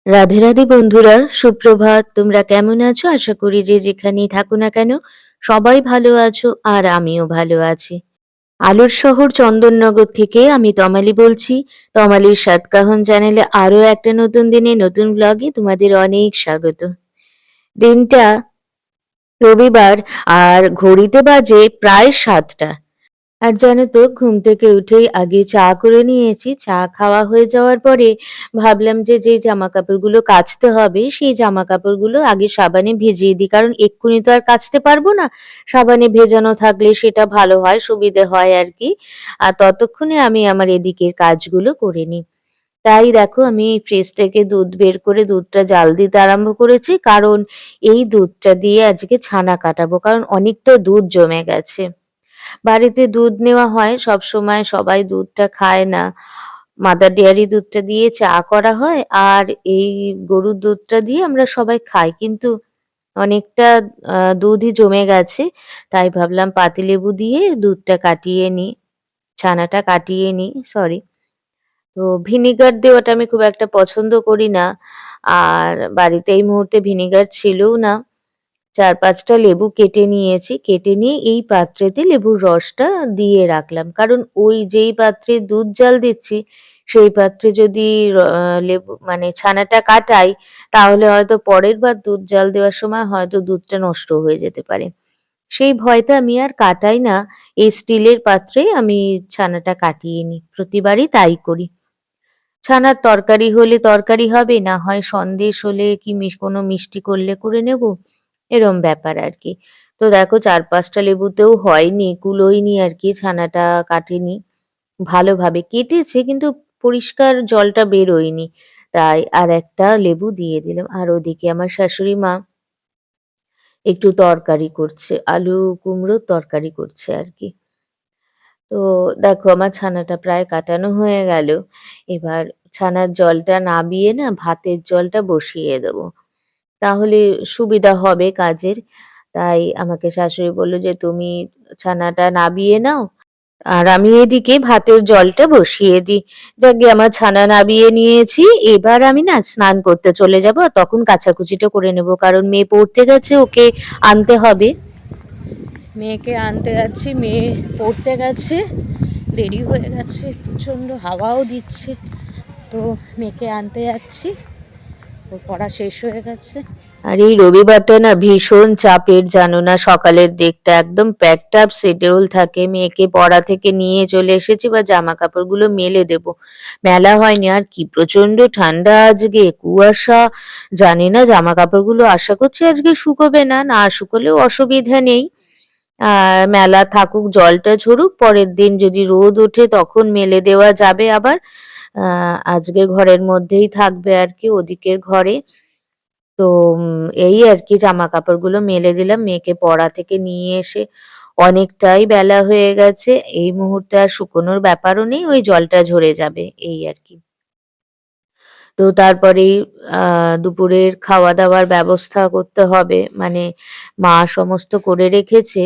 রাধে রাধে বন্ধুরা, সুপ্রভাত। তোমরা কেমন আছো? আশা করি যে যেখানেই থাকো না কেন সবাই ভালো আছো আর আমিও ভালো আছি। আলোর শহর চন্দননগর থেকে আমি তমালি বলছি। তমালির সাতকাহন চ্যানেলে আরো একটা নতুন দিনে নতুন ব্লগে তোমাদের অনেক স্বাগত। দিনটা রবিবার আর ঘড়িতে বাজে প্রায় 7টা। আর জানো তো ঘুম থেকে উঠেই আগে চা করে নিয়েছি। চা খাওয়া হয়ে যাওয়ার পরে ভাবলাম যে যেই জামাকাপড়গুলো কাচতে হবে সেই জামাকাপড়গুলো আগে সাবানে ভিজিয়ে দিই। কারণ এক্ষুনি তো আর কাচতে পারবো না। সাবানে ভেজানো থাকলে সেটা ভালো হয়, সুবিধে হয় আরকি। আর ততক্ষণে আমি আমার এদিকের কাজগুলো করে নিই। তাই দেখো আমি ফ্রিজ থেকে দুধ বের করে দুধটা জাল দিতে আরম্ভ করেছি। কারণ এই দুধটা দিয়ে আজকে ছানা কাটাবো। কারণ অনেকটা দুধ জমে গেছে। বাড়িতে দুধ নেওয়া হয় সবসময়, সবাই দুধটা খায় না। মাদার ডেয়ারি দুধটা দিয়ে চা করা হয় আর এই গরুর দুধটা দিয়ে আমরা সবাই খাই। কিন্তু অনেকটা দুধই জমে গেছে। তাই ভাবলাম পাতিলেবু দিয়ে দুধটা কাটিয়ে নিই, ছানাটা কাটিয়ে নিই, সরি। তো ভিনিগার দেওয়াটা আমি খুব একটা পছন্দ করি না। আর বাড়িতে এই মুহূর্তে ভিনিগার ছিলও না। ৪-৫ টা লেবু কেটে নিয়েছি। কেটে নিয়ে এই পাত্রেতে লেবুর রসটা দিয়ে রাখলাম। কারণ ওই যেই পাত্রে দুধ জাল দিচ্ছি, সেই পাত্রে যদি লেবু মানে ছানাটা কাটাই, তাহলে হয়তো পরের বার দুধ জাল দেওয়ার সময় হয়তো দুধটা নষ্ট হয়ে যেতে পারে। সেই ভয়তে আমি আর কাটাই না। এই স্টিলের পাত্রে আমি ছানাটা কাটিয়ে নিই। প্রতিবারই তাই করি। ছানার তরকারি হলে তরকারি হবে, না হয় সন্দেশ হলে কি কোনো মিষ্টি করলে করে নেব। এরম ব্যাপার আরকি। তো দেখো ৪-৫ টা লেবুতেও হয়নি, কুলোয়নি আরকি, ছানাটা কাটেনি ভালোভাবে। কেটেছে কিন্তু পরিষ্কার জলটা বেরোয়নি। তাই আরেকটা লেবু দিয়ে দিলাম। আর ওদিকে আমার শাশুড়ি মা একটু তরকারি করছে। আলু কুমড়োর তরকারি করছে আরকি। তো দেখো আমার ছানাটা প্রায় কাটানো হয়ে গেল। এবার ছানার জলটা নাবিয়ে না ভাতের জলটা বসিয়ে দেবো। তাহলে সুবিধা হবে কাজের। তাই আমাকে শাশুড়ি বলল যে, "তুমি ছানাটা নাবিয়ে নাও, আর আমি এদিকে ভাতের জলটা বসিয়ে দিই।" যাকগে আমার ছানা নাবিয়ে নিয়েছি। এবার আমি না স্নান করতে চলে যাবো। আর তখন কাচাকুচিটা করে নেব। কারণ মেয়ে পড়তে গেছে, ওকে আনতে হবে। মেয়েকে আনতে যাচ্ছি, মেয়ে পড়তে গেছে। দেরি হয়ে গেছে, প্রচণ্ড হাওয়াও দিচ্ছে। তো মেয়েকে আনতে যাচ্ছি। ওর পড়া শেষ হয়ে গেছে। আর এই রবিবারটা না ভীষণ চাপের, জানো না। সকালের দিকটা একদম প্যাকড আপ শিডিউল থাকে। মেয়েকে পড়া থেকে নিয়ে চলে এসেছি, বা জামা কাপড়গুলো মেলে দেবো। মেলা হয়নি। আর কি প্রচন্ড ঠান্ডা আজকে, কুয়াশা। জানি না জামা কাপড়গুলো আশা করছি আজকে শুকোবে না। না শুকোলেও অসুবিধা নেই। মেলা থাকুক, জলটা ঝরুক, পরের দিন যদি রোদ ওঠে তখন মেলে দেওয়া যাবে আবার। আজকে ঘরের মধ্যেই থাকবে আরকি, ওদিকের ঘরে। তো এই আরকি জামা কাপড়গুলো মেলে দিলাম। মেয়েকে পড়া থেকে নিয়ে এসে অনেকটাই বেলা হয়ে গেছে। এই মুহূর্তে আর শুকোনোর ব্যাপারও নেই, ওই জলটা ঝরে যাবে এই আরকি। তো তারপরেই আ দুপুরের খাওয়া-দাওয়ার ব্যবস্থা করতে হবে। মানে মা সমস্ত করে রেখেছে।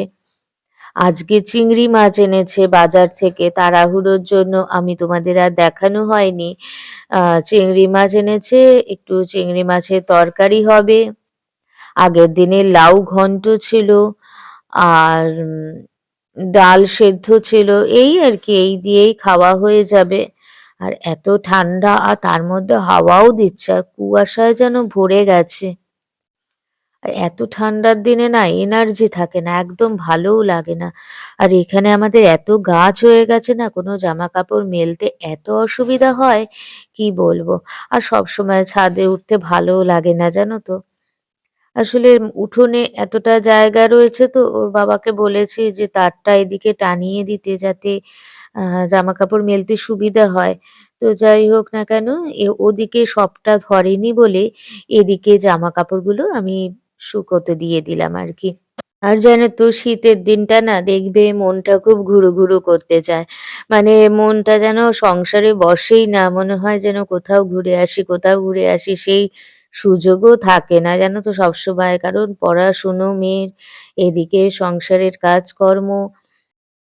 আজকে চিংড়ি মাছ এনেছে বাজার থেকে, তাড়াহুড়োর জন্য আমি তোমাদের আর দেখানো হয়নি। আ চিংড়ি মাছ এনেছে, একটু চিংড়ি মাছের তরকারি হবে। আগের দিনের লাউ ঘন্ট ছিল, আর ডাল সেদ্ধ ছিল। এই আরকি, এই দিয়েই খাওয়া হয়ে যাবে। আর এত ঠান্ডা, আর তার মধ্যে হাওয়াও দিচ্ছে, আর কুয়াশায় যেন ভরে গেছে। আর এত ঠান্ডার দিনে না এনার্জি থাকে না, একদম ভালোও লাগে না। আর এখানে আমাদের এত গাছ হয়ে গেছে না, কোনো জামাকাপড় মেলতে এত অসুবিধা হয়, কি বলবো। আর সবসময় ছাদে উঠতে ভালোও লাগে না, জানো তো। আসলে উঠোনে এতটা জায়গা রয়েছে, তো ওর বাবাকে বলেছি যে তারটা এদিকে টানিয়ে দিতে, যাতে জামাকাপড় মেলতে সুবিধা হয়। তো যাই হোক না কেন, ওদিকে সবটা ধরেনি বলে এদিকে জামাকাপড়গুলো আমি শুকোতে দিয়ে দিলাম আরকি। আর জানো তো শীতের দিনটা না দেখবে মনটা খুব ঘুরু, ঘুরু করতে চায়। মানে মনটা যেন সংসারে বসেই না। মনে হয় যেন কোথাও ঘুরে আসি, কোথাও ঘুরে আসি। সেই সুযোগও থাকে না, জানো তো সবসময়। কারণ পড়াশুনো মেয়ের, এদিকে সংসারের কাজকর্ম।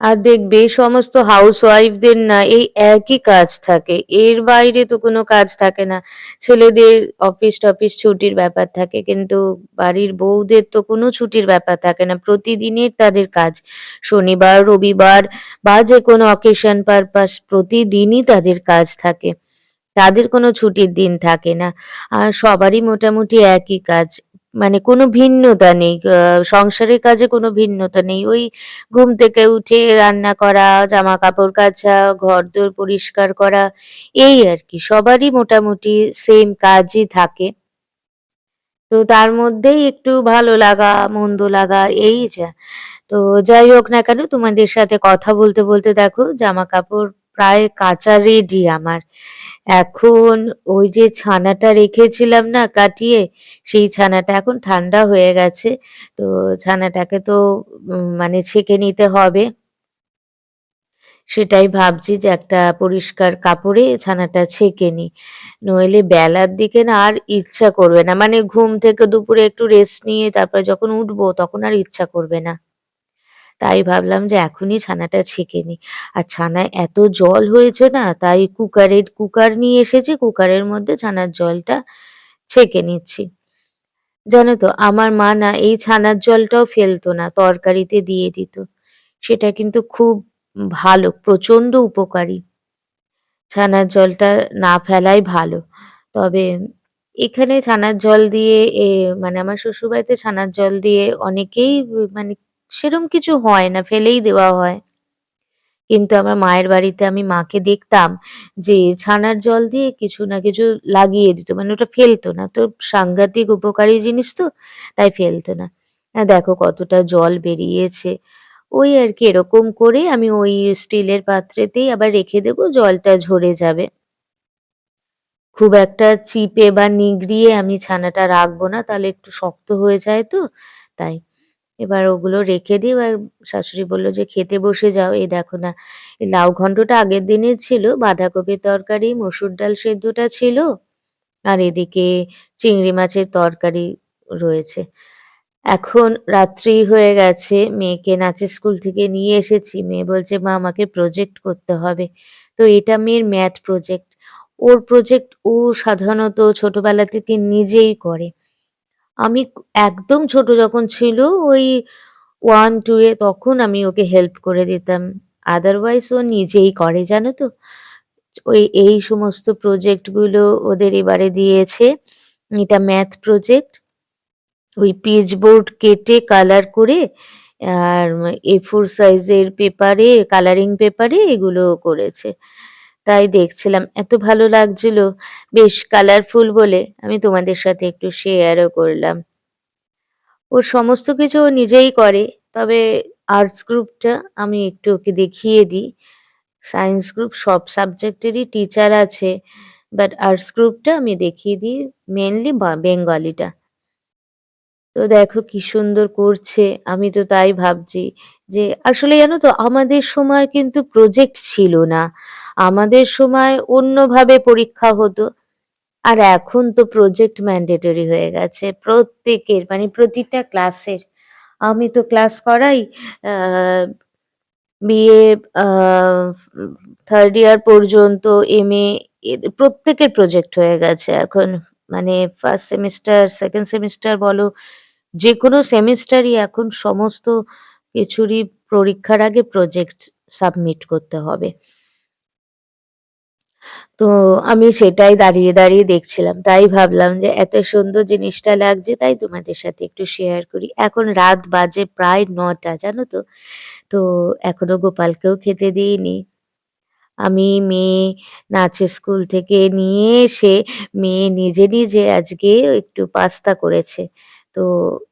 আর দেখবে সমস্ত হাউসওয়াইফদের না এই একই কাজ থাকে। এর বাইরে তো কোনো কাজ থাকে না। ছেলেদের অফিস-টফিস ছুটির ব্যাপার থাকে। কিন্তু বাড়ির বউদের তো কোনো ছুটির ব্যাপার থাকে না। প্রতিদিনের তাদের কাজ। শনিবার, রবিবার বা যেকোনো অকেশন পারপাস প্রতিদিনই তাদের কাজ থাকে। তাদের কোনো ছুটির দিন থাকে না। আর সবারই মোটামুটি একই কাজ। মানে কোনো ভিন্নতা নেই। সংসারের কাজে কোনো ভিন্নতা নেই। ওই ঘুম থেকে উঠে রান্না করা, জামাকাপড় কাচা, ঘরদোর পরিষ্কার করা এই আরকি। সবারই মোটামুটি সেম কাজই থাকে। তো তার মধ্যেই একটু ভালো লাগা, মন্দ লাগা এই যা। তো যাই হোক না কেন তোমাদের সাথে কথা বলতে, বলতে দেখো জামাকাপড় প্রায় কাচা রেডি আমার। এখন ওই যে ছানাটা রেখেছিলাম না কাটিয়ে, সেই ছানাটা এখন ঠান্ডা হয়ে গেছে। তো ছানাটাকে তো মানে ছেঁকে নিতে হবে। সেটাই ভাবছি যে একটা পরিষ্কার কাপড়ে ছানাটা ছেঁকে নিই। নইলে বেলার দিকে না আর ইচ্ছা করবে না। মানে ঘুম থেকে দুপুরে একটু রেস্ট নিয়ে তারপরে যখন উঠবো তখন আর ইচ্ছা করবে না। তাই ভাবলাম যে এখনই ছানাটা ছেঁকে নিই। আর ছানায় এত জল হয়েছে না তাই কুকার নিয়ে এসেছি। কুকারের মধ্যে ছানার জলটা ছেঁকে নিচ্ছি। জানো তো আমার মা না এই ছানার জলটাও ফেলতো না, তরকারিতে দিয়ে দিত। সেটা কিন্তু খুব ভালো, প্রচন্ড উপকারী। ছানার জলটা না ফেলাই ভালো। তবে এখানে ছানার জল দিয়ে মানে আমার শ্বশুরবাড়িতে ছানার জল দিয়ে অনেকেই মানে সেরম কিছু হয় না, ফেলেই দেওয়া হয়। কিন্তু আমার মায়ের বাড়িতে আমি মাকে দেখতাম যে ছানার জল দিয়ে কিছু না কিছু লাগিয়ে দিত। মানে ওটা ফেলতো না। তো সাংঘাতিক উপকারী জিনিস তো, তাই ফেলতো না। দেখো কতটা জল বেরিয়েছে। ওই আরকি এরকম করে আমি ওই স্টিলের পাত্রেতেই আবার রেখে দেবো, জলটা ঝরে যাবে। খুব একটা চিপে বা নিগড়িয়ে আমি ছানাটা রাখবো না, তাহলে একটু শক্ত হয়ে যায় তো, তাই। এবার ওগুলো রেখে দিয়ে এবার শাশুড়ি বলল যে, "খেতে বসে যাও।" এই দেখো না, এই লাউ ঘন্টটা আগের দিনের ছিল, বাঁধাকপির তরকারি, মসুর ডাল সেদ্ধটা ছিল, আর এদিকে চিংড়ি মাছের তরকারি রয়েছে। এখন রাত্রি হয়ে গেছে, মেয়েকে নাচের স্কুল থেকে নিয়ে এসেছি। মেয়ে বলছে, "মা আমাকে প্রজেক্ট করতে হবে।" তো এটা মেয়ের ম্যাথ প্রজেক্ট। ওর প্রজেক্ট ও সাধারণত ছোটবেলা থেকে নিজেই করে। আমি একদম ছোট যখন ছিল ওই 1-2 এ তখন আমি ওকে হেল্প করে দিতাম। আদারওয়াইজ ও নিজেই করে জানো তো? এই সমস্ত প্রজেক্ট গুলো ওদের এবারে দিয়েছে। এটা ম্যাথ প্রজেক্ট। ওই পিচবোর্ড কেটে কালার করে আর A4 সাইজের পেপারে কালারিং পেপারে এগুলো করেছে। তাই দেখছিলাম এত ভালো লাগছিল বেশ কালারফুল বলে আমি তোমাদের সাথে একটু শেয়ারও করলাম। ওর সমস্ত কিছু ও নিজেই করে। তবে আর্টস গ্রুপটা আমি একটু ওকে দেখিয়ে দিই। সায়েন্স গ্রুপ সব সাবজেক্টেরই টিচার আছে। বাট আর্টস গ্রুপটা আমি দেখিয়ে দিই মেইনলি বেঙ্গলিটা। তো দেখো কি সুন্দর করছে। আমি তো তাই ভাবছি যে আসলে জানো তো আমাদের সময় কিন্তু প্রজেক্ট ছিল না। আমাদের সময় অন্যভাবে পরীক্ষা হতো। আর এখন তো প্রজেক্ট ম্যান্ডেটরি হয়ে গেছে প্রত্যেকের মানে প্রতিটা ক্লাসের। আমি তো ক্লাস করাই আ বিএ আ 3rd ইয়ার পর্যন্ত এমএ প্রত্যেকের প্রজেক্ট হয়ে গেছে এখন। মানে 1st সেমেস্টার, 2nd সেমেস্টার বলো, যেকোনো সেমেস্টারই এখন সমস্ত কিছুরই পরীক্ষার আগে প্রজেক্ট সাবমিট করতে হবে। তো আমি সেটাই দাঁড়িয়ে, দাঁড়িয়ে দেখছিলাম। তাই ভাবলাম যে এত সুন্দর জিনিসটা লাগছে তাই তোমাদের সাথে একটু শেয়ার করি। এখন রাত বাজে প্রায় ৯টা জানো তো? তো এখনো গোপালকেও খেতে দিইনি। আমি মেয়ে নাচের স্কুল থেকে নিয়ে এসে মেয়ে নিজে, নিজে আজকে একটু পাস্তা করেছে। তো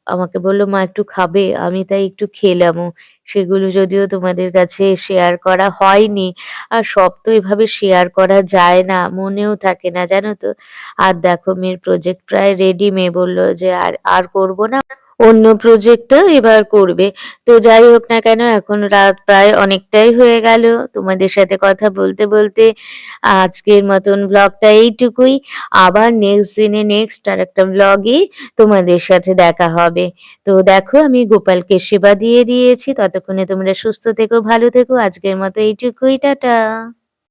আমাকে বলল, "মা একটু খাবে?" আমি তাই একটু খেলামও। সেগুলো যদিও তোমাদের কাছে শেয়ার করা হয়নি। আর সব তো এভাবে শেয়ার করা যায় না, মনেও থাকে না জানো তো? আর দেখো মেয়ের প্রজেক্ট প্রায় রেডি। মেয়ে বলল যে, আর করব না।" অন্য প্রজেক্টও এবার করবে। তো যাই হোক না কেন এখন রাত প্রায় অনেকটাই হয়ে গেল। তোমাদের সাথে কথা বলতে আজকের মতন ব্লগটা এইটুকুই। আবার নেক্সট দিনে নেক্সট আরেকটা ব্লগে তোমাদের সাথে দেখা হবে। তো দেখো আমি গোপালকে সেবা দিয়ে দিয়েছি। ততক্ষণে তোমরা সুস্থ থেকো, ভালো থেকো। আজকের মতো এইটুকুই। টাটা।